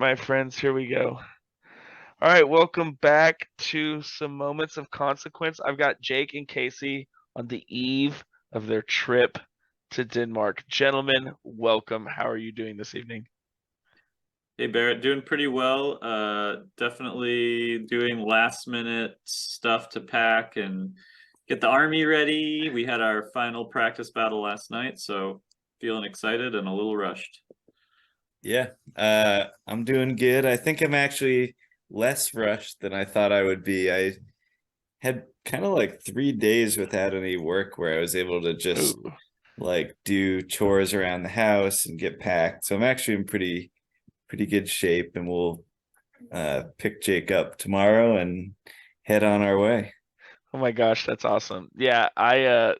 my friends, here we go. All right, welcome back to some Moments of Consequence. I've got Jake and Casey on the eve of their trip to Denmark. Gentlemen, welcome. How are you doing this evening? Hey Barrett, doing pretty well. Definitely doing last minute stuff to pack and get the army ready. We had our final practice battle last night, so feeling excited and a little rushed. Yeah, I'm doing good. I think I'm actually less rushed than I thought I would be. I had kind of like 3 days without any work where I was able to just Ooh. like do chores around the house and get packed. So I'm actually in pretty good shape, and we'll pick Jake up tomorrow and head on our way. Oh my gosh, that's awesome. Yeah,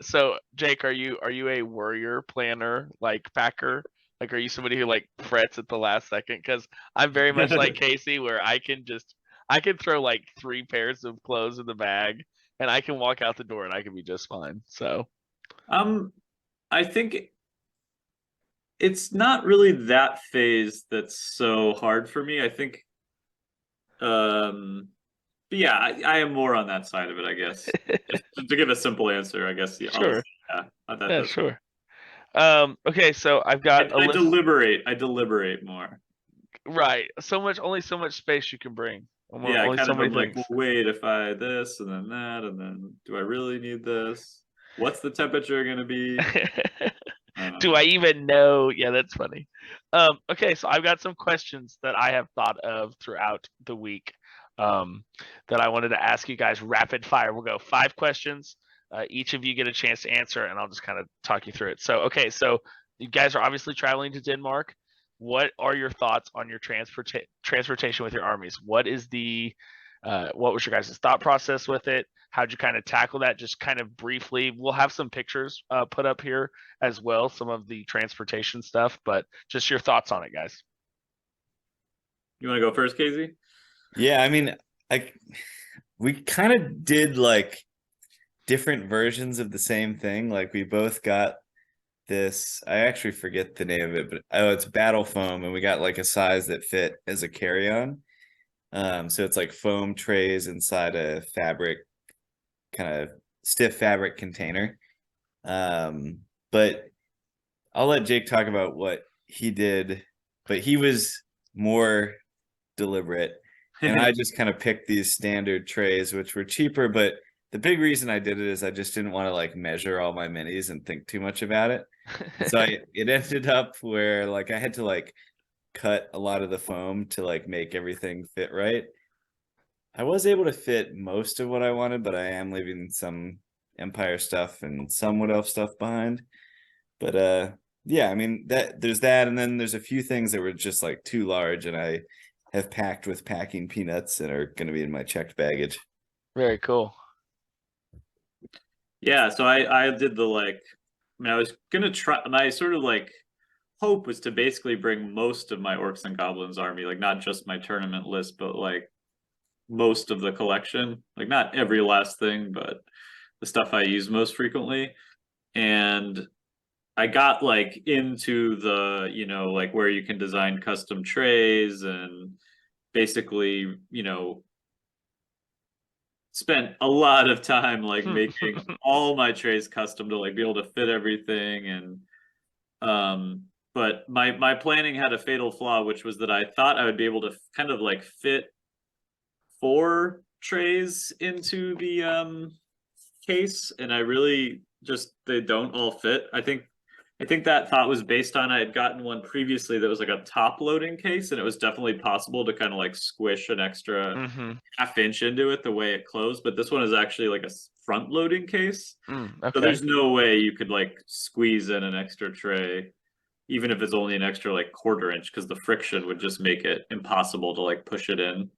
so Jake, are you a worrier planner, like packer? Like, are you somebody who like frets at the last second? Because I'm very much like Casey, where I can throw like three pairs of clothes in the bag and I can walk out the door and I can be just fine. So Um, I think it's not really that phase that's so hard for me. I think, but yeah, I am more on that side of it, I guess. Just to give a simple answer, I guess. Yeah, sure. yeah, Yeah, that's sure. Okay, so I've got a I list. deliberate. I deliberate more. Right. Only so much space you can bring. Yeah, I Only kind so of many am like, things. well, wait, if I this and then that, and then do I really need this? What's the temperature gonna be? I don't Do know. I even know? Yeah, that's funny. Okay, so I've got some questions that I have thought of throughout the week um, that I wanted to ask you guys rapid fire. We'll go 5 questions. Each of you get a chance to answer, and I'll just kind of talk you through it. So you guys are obviously traveling to Denmark. What are your thoughts on your transportation with your armies? What was your guys' thought process with it? How'd you kind of tackle that? Just kind of briefly. We'll have some pictures put up here as well, some of the transportation stuff, but just your thoughts on it, guys. You want to go first, Casey? Yeah, I mean, I we kind of did like different versions of the same thing. Like we both got this, I actually forget the name of it, but it's battle foam, and we got like a size that fit as a carry-on. So it's like foam trays inside a fabric, kind of stiff fabric container. But I'll let Jake talk about what he did, but he was more deliberate. And I just kind of picked these standard trays, which were cheaper, but the big reason I did it is I just didn't want to like measure all my minis and think too much about it. So it ended up where like I had to like cut a lot of the foam to like make everything fit right. I was able to fit most of what I wanted, but I am leaving some Empire stuff and some Wood Elf stuff behind. But yeah, I mean that there's that, and then there's a few things that were just like too large, and I have packed with packing peanuts and are going to be in my checked baggage. Very cool. Yeah, so I did the like. I mean, I was gonna try. My sort of like hope was to basically bring most of my orcs and goblins army, like not just my tournament list, but like most of the collection. Like not every last thing, but the stuff I use most frequently. And I got like into the, like where you can design custom trays and basically, spent a lot of time like making all my trays custom to like be able to fit everything. And but my planning had a fatal flaw, which was that I thought I would be able to kind of like fit 4 trays into the case, and I really just they don't all fit. I think that thought was based on I had gotten one previously that was like a top loading case, and it was definitely possible to kind of like squish an extra Mm-hmm. half-inch into it the way it closed. But this one is actually like a front loading case, so Okay. there's no way you could like squeeze in an extra tray, even if it's only an extra like quarter inch, because the friction would just make it impossible to like push it in.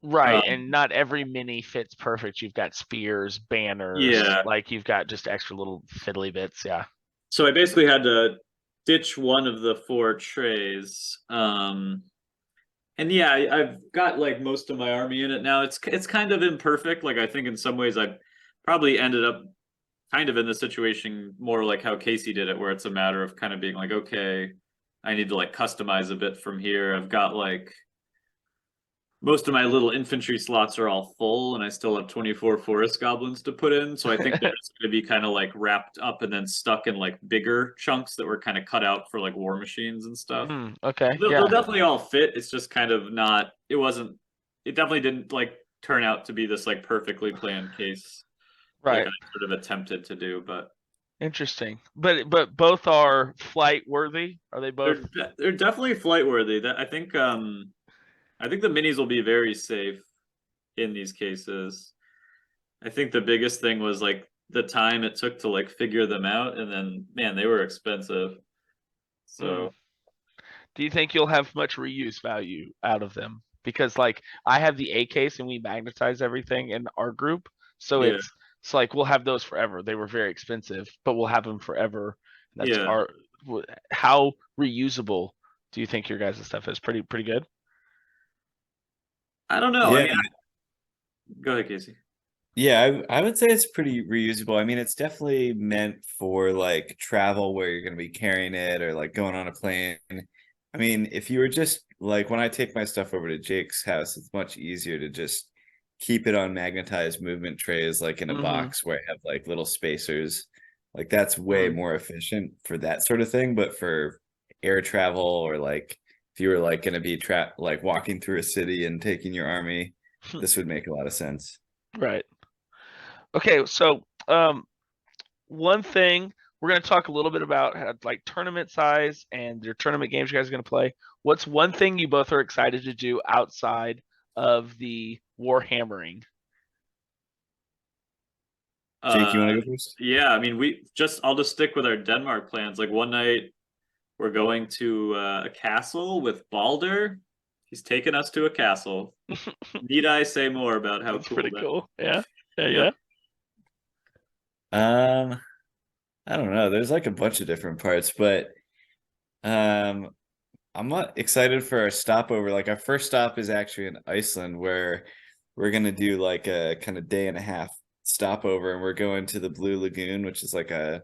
Right, Um, and not every mini fits perfect. You've got spears, banners, yeah, like you've got just extra little fiddly bits. Yeah. so I basically had to ditch one of the 4 trays. And yeah, I've got like most of my army in it now. It's kind of imperfect. Like I think in some ways I probably ended up kind of in the situation more like how Casey did it, where it's a matter of kind of being like, okay, I need to like customize a bit from here. I've got like most of my little infantry slots are all full, and I still have 24 forest goblins to put in. So I think they're just going to be kind of like wrapped up and then stuck in like bigger chunks that were kind of cut out for like war machines and stuff. Okay, They'll yeah, definitely all fit. It's just kind of not. It definitely didn't like turn out to be this like perfectly planned case like right. I sort of attempted to do. But Interesting. But both are flight worthy. Are they both? they're definitely flight worthy. That I think the minis will be very safe in these cases. I think the biggest thing was like the time it took to like figure them out, and then man, they were expensive. Mm. So Do you think you'll have much reuse value out of them? Because like I have the A case and we magnetize everything in our group, so yeah, it's like we'll have those forever. They were very expensive, but we'll have them forever. That's yeah. our how reusable do you think your guys' stuff is? Pretty good. I don't know. I Yeah, mean, go ahead, Casey. yeah, I would say it's pretty reusable. I mean, it's definitely meant for like travel where you're going to be carrying it or like going on a plane. I mean, if you were just like when I take my stuff over to Jake's house, it's much easier to just keep it on magnetized movement trays, like in a Mm-hmm. box where I have like little spacers. Like that's way Mm. more efficient for that sort of thing. But for air travel or like if you were like going to be like walking through a city and taking your army, this would make a lot of sense. Right. Okay, so one thing we're going to talk a little bit about like tournament size and your tournament games you guys are going to play. What's one thing you both are excited to do outside of the warhammering? Jake, you Uh, want to go first? yeah. I mean, I'll just stick with our Denmark plans. Like one night we're going to a castle with Balder. He's taking us to a castle. Need I say more about how That's cool pretty that? cool. Yeah. Yeah, Yep. yeah. Um, I don't know. There's like a bunch of different parts, but um, I'm not excited for our stopover. Like our first stop is actually in Iceland, where we're gonna do like a kind of day and a half stopover, and we're going to the Blue Lagoon, which is like a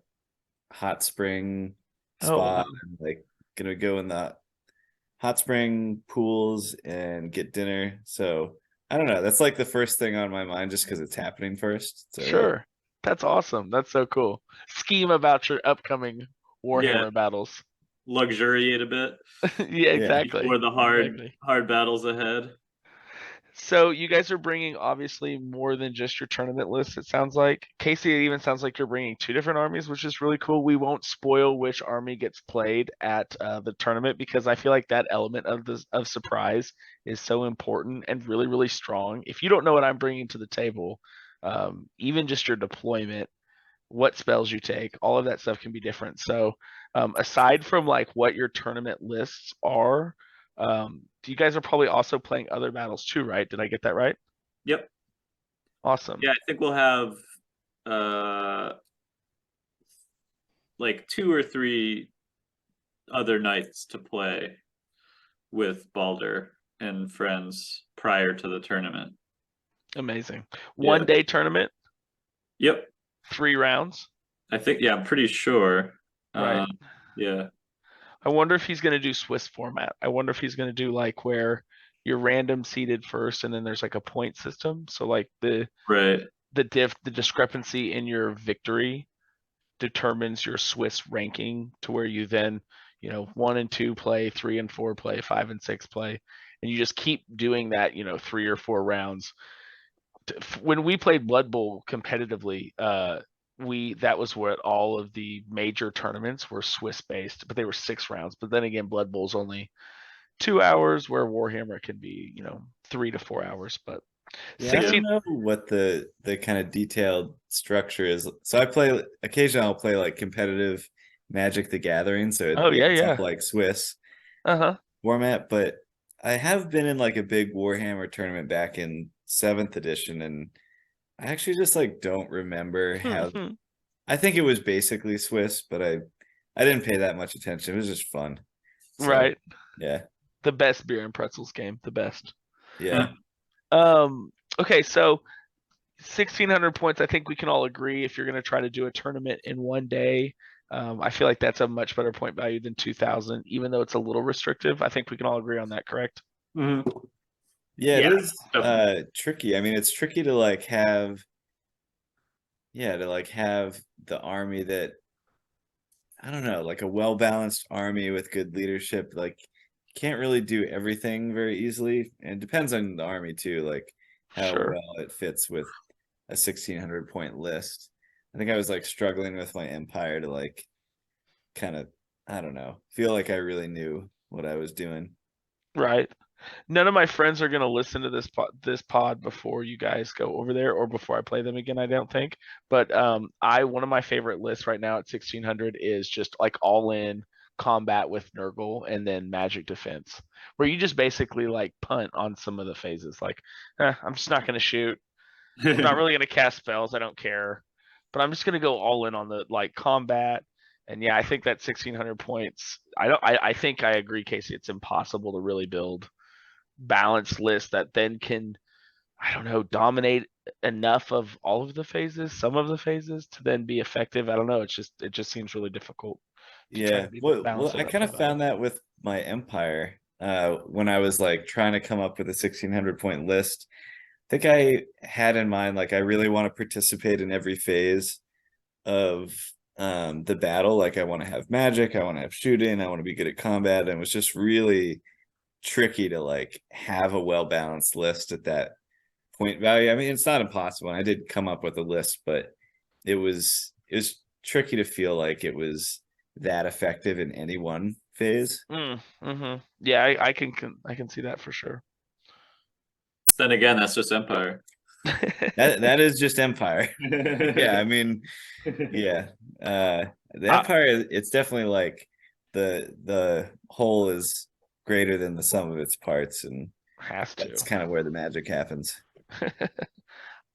hot spring Oh, spot, wow. and like gonna go in the hot spring pools and get dinner. So I don't know. That's like the first thing on my mind, just because it's happening first. So yeah. Sure. That's awesome. That's so cool. Scheme about your upcoming Yeah. Warhammer battles. Luxuriate a bit Yeah, Yeah. exactly. before the Exactly. hard battles ahead. So you guys are bringing obviously more than just your tournament list. It sounds like Casey. It even sounds like you're bringing two different armies, which is really cool. We won't spoil which army gets played at the tournament because I feel like that element of surprise is so important and really strong. If you don't know what I'm bringing to the table, even just your deployment, what spells you take, all of that stuff can be different. So, aside from like what your tournament lists are, you guys are probably also playing other battles too, right? Did I get that right? Yep. Awesome. Yeah, I think we'll have uh like two or three other nights to play with Balder and friends prior to the tournament. Amazing. Yeah. 1 day tournament, Yep. 3 rounds, I think yeah, I'm pretty sure. right? Um yeah. I wonder if he's going to do Swiss format. I wonder if he's going to do like where you're random seeded first and then there's like a point system. So like Right. the discrepancy in your victory determines your Swiss ranking to where you then, 1 and 2 play, 3 and 4 play, 5 and 6 play, and you just keep doing that, 3 or 4 rounds. When we played Blood Bowl competitively, we that was what all of the major tournaments were Swiss based, but they were 6 rounds. But then again, Blood Bowl's only 2 hours, where Warhammer can be, 3 to 4 hours. But Yeah, I Yeah. don't 16. know what the kind of detailed structure is. So I play occasionally I'll play like competitive Magic the Gathering, so Oh yeah, it's up yeah. like Swiss Uh-huh. format, but I have been in like a big Warhammer tournament back in 7th edition, and I actually just like don't remember how I think it was basically Swiss, but I didn't pay that much attention. It was just fun. So Right. yeah. The best beer and pretzels game, the best. Yeah. Um, okay, so 1,600 points. I think we can all agree if you're going to try to do a tournament in 1 day, I feel like that's a much better point value than 2000, even though it's a little restrictive. I think we can all agree on that, correct? Mhm. Yeah, it Yeah, is definitely. tricky. I mean, it's tricky to like have the army that I don't know, like a well-balanced army with good leadership. Like you can't really do everything very easily. And it depends on the army too, like how Sure. well it fits with a 1600 point list. I think I was like struggling with my empire to like kind of, I don't know, feel like I really knew what I was doing. Right. None of my friends are going to listen to this pod before you guys go over there or before I play them again, I don't think. But I one of my favorite lists right now at 1600 is just like all in combat with Nurgle and then magic defense, where you just basically like punt on some of the phases. Like, I'm just not going to shoot. I'm not really going to cast spells. I don't care. But I'm just going to go all in on the like combat. And yeah, I think that 1600 points. I think I agree, Casey. It's impossible to really build balanced list that then can, I don't know, dominate enough of all of the phases, some of the phases to then be effective. I don't know. It just seems really difficult to try Yeah. to be Well, balanced on I that kind point of value. found that with my empire when I was like trying to come up with a 1600 point list. I think I had in mind like I really want to participate in every phase of the battle. Like I want to have magic, I want to have shooting, I want to be good at combat, and it was just really tricky to like have a well balanced list at that point value. I mean, it's not impossible. I did come up with a list, but it was tricky to feel like it was that effective in any one phase. Yeah, I can see that for sure. Then again, that's just Empire. That is just Empire. Yeah, I mean, yeah. The I, Empire, it's definitely like the whole is greater than the sum of its parts, and has that's to. kind of where the magic happens.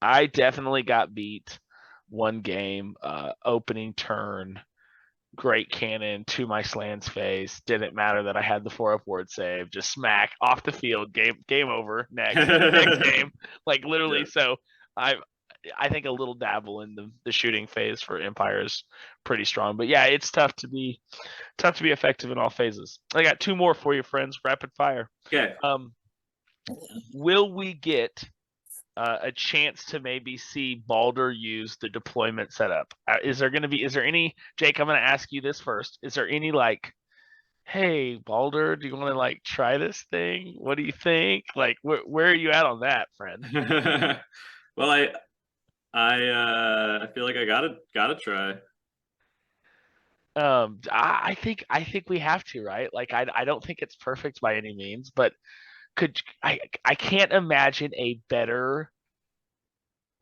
I definitely got beat one game, opening turn, great cannon to my Slan's face. Didn't matter that I had the 4-up ward save. Just smack off the field. Game over. Next game. Like literally. Yeah. So I I think a little dabble in the shooting phase for Empire is pretty strong. But yeah, it's tough to be effective in all phases. I got two more for you, friends. Rapid fire. Okay. Um, will we get a chance to maybe see Balder use the deployment setup? Is there any, Jake, I'm going to ask you this first. Is there any like, hey, Balder, do you want to like try this thing? What do you think? Like, where are you at on that, friend? Well, I feel like I gotta try. I think we have to, right? Like, I don't think it's perfect by any means, but I can't imagine a better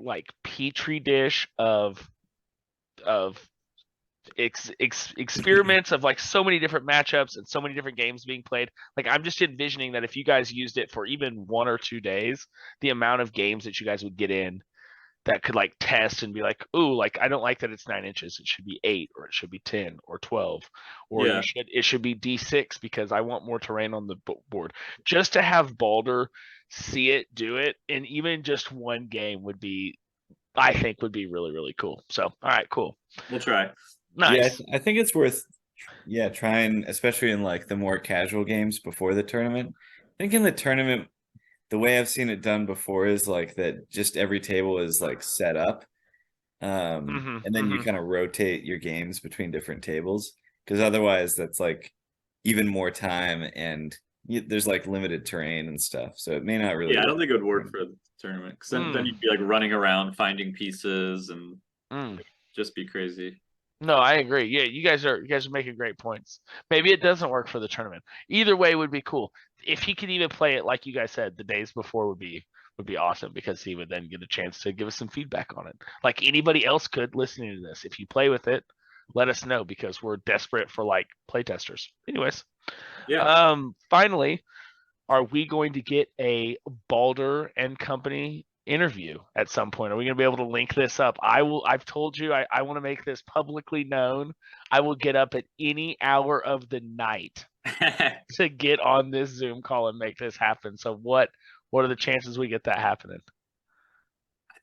like petri dish of experiments of like so many different matchups and so many different games being played. Like I'm just envisioning that if you guys used it for even 1 or 2 days, the amount of games that you guys would get in that could like test and be like, ooh, like I don't like that it's 9 inches. It should be 8, or it should be 10 or 12, or Yeah. it should be D6 because I want more terrain on the board. Just to have Balder see it, do it, and even just one game would be, I think, would be really really cool. So all right, cool, We'll try. Yeah, nice. I think it's worth trying, especially in like the more casual games before the tournament. I think in the tournament, the way I've seen it done before is like that just every table is like set up. And then you Mm-hmm. kind of rotate your games between different tables because otherwise that's like even more time and there's like limited terrain and stuff. So it may not really Yeah, I work. don't think it would work for the tournament because then Mm, you'd be like running around finding pieces and mm. just be crazy. No, I agree. Yeah, you guys are making great points. Maybe it doesn't work for the tournament. Either way would be cool. If he could even play it like you guys said, the days before would be awesome because he would then get a chance to give us some feedback on it. Like anybody else could listening to this. If you play with it, let us know because we're desperate for like playtesters. Anyways, Yeah. finally, are we going to get a Balder and Company interview at some point? Are we going to be able to link this up? I've told you I want to make this publicly known. I will get up at any hour of the night I to get on this Zoom call and make this happen. So what are the chances we get that happening?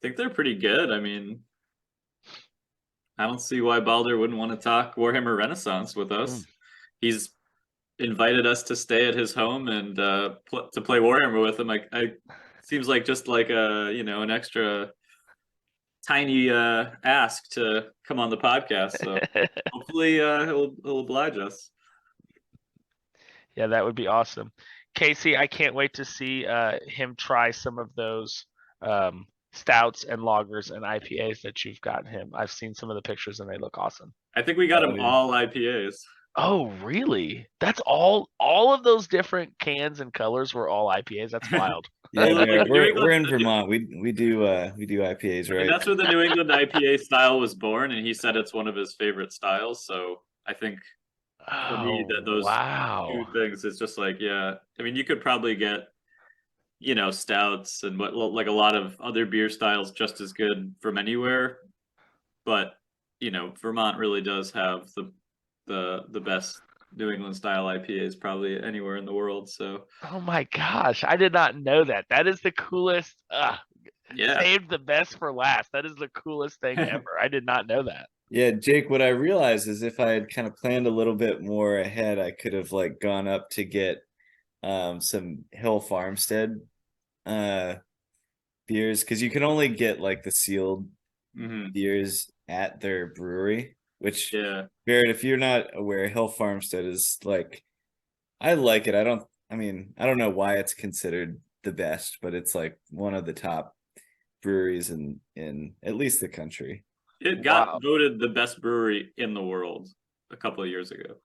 think they're pretty good. I mean, I don't see why Balder wouldn't want to talk Warhammer Renaissance with us. He's invited us to stay at his home and to play Warhammer with him. I seems like just like an extra tiny ask to come on the podcast. So hopefully he'll oblige us. Yeah, that would be awesome. Casey, I can't wait to see him try some of those stouts and lagers and IPAs that you've got him. I've seen some of the pictures and they look awesome. I think we got him all IPAs. Oh, really? That's all of those different cans and colors were all IPAs. That's wild. Yeah, Well, like, we're in Vermont. We do IPAs, right? I mean, that's where the New England IPA style was born, and he said it's one of his favorite styles. So I think for me that those two things, it's just like, yeah. I mean, you could probably get, stouts and like a lot of other beer styles just as good from anywhere, but Vermont really does have the best New England style IPAs probably anywhere in the world. So oh my gosh, I did not know that. That is the coolest. Yeah, saved the best for last. That is the coolest thing ever. I did not know that. Yeah, Jake, what I realized is if I had kind of planned a little bit more ahead, I could have like gone up to get some Hill Farmstead beers, because you can only get like the sealed beers at their brewery, which Barrett, if you're not aware, Hill Farmstead is like, I like it. I don't know why it's considered the best, but it's like one of the top breweries in at least the country. It got voted the best brewery in the world a couple of years ago.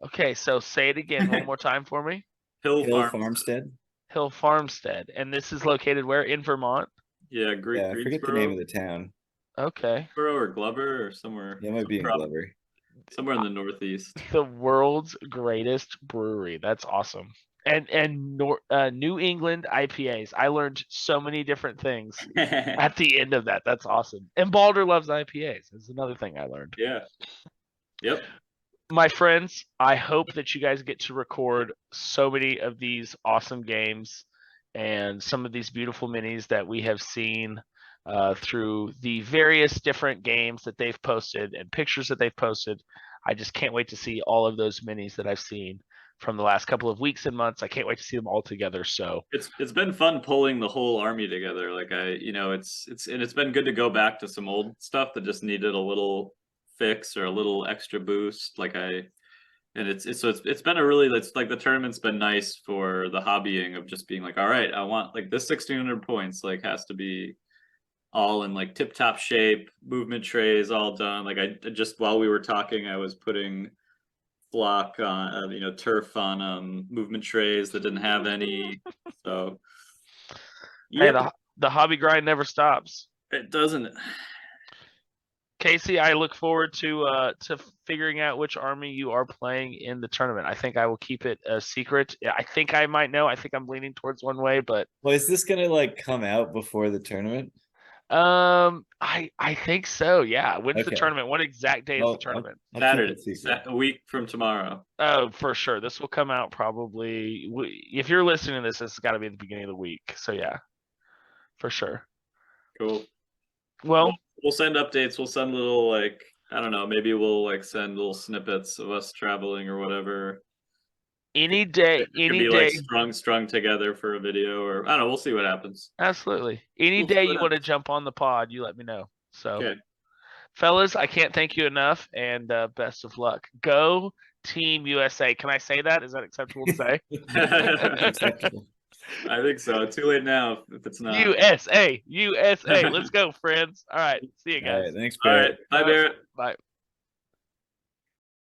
Okay, so say it again one more time for me. Hill Farmstead. Hill Farmstead. And this is located where? In Vermont? Yeah, I forget the name of the town. Okay. Greensboro or Glover or somewhere. Yeah, it might be in Glover. Somewhere in the Northeast. The world's greatest brewery. That's awesome. And New England IPAs. I learned so many different things at the end of that. That's awesome. And Balder loves IPAs. That's another thing I learned. Yeah. Yep. My friends, I hope that you guys get to record so many of these awesome games and some of these beautiful minis that we have seen through the various different games that they've posted and pictures that they've posted. I just can't wait to see all of those minis that I've seen from the last couple of weeks and months. I can't wait to see them all together. So it's been fun pulling the whole army together. Like it's been good to go back to some old stuff that just needed a little fix or a little extra boost. It's been a really, it's like the tournament's been nice for the hobbying of just being like, all right, I want like this 1600 points like has to be all in like tip top shape, movement trays all done. Like I just, while we were talking, I was putting flock on turf on movement trays that didn't have any. So yeah, hey, the hobby grind never stops. It doesn't. Casey, I look forward to figuring out which army you are playing in the tournament. I think I will keep it a secret. I think I might know. I think I'm leaning towards one way, but well, is this gonna like come out before the tournament? I think so. Yeah. When's the tournament? What exact day is the tournament? Saturday, a week from tomorrow. Oh, for sure. This will come out probably. If you're listening to this, has got to be at the beginning of the week. So yeah, for sure. Cool. Well, we'll send updates. We'll send little like, I don't know, maybe we'll like send little snippets of us traveling or whatever. Any day, like strung together for a video, or I don't know. We'll see what happens. Absolutely. Any day you want to jump on the pod, you let me know. So, fellas, I can't thank you enough, and best of luck. Go Team USA. Can I say that? Is that acceptable to say? I think so. Too late now if it's not. USA. Let's go, friends. All right. See you guys. All right, thanks, Barrett. All right. Bye, Barrett. Bye.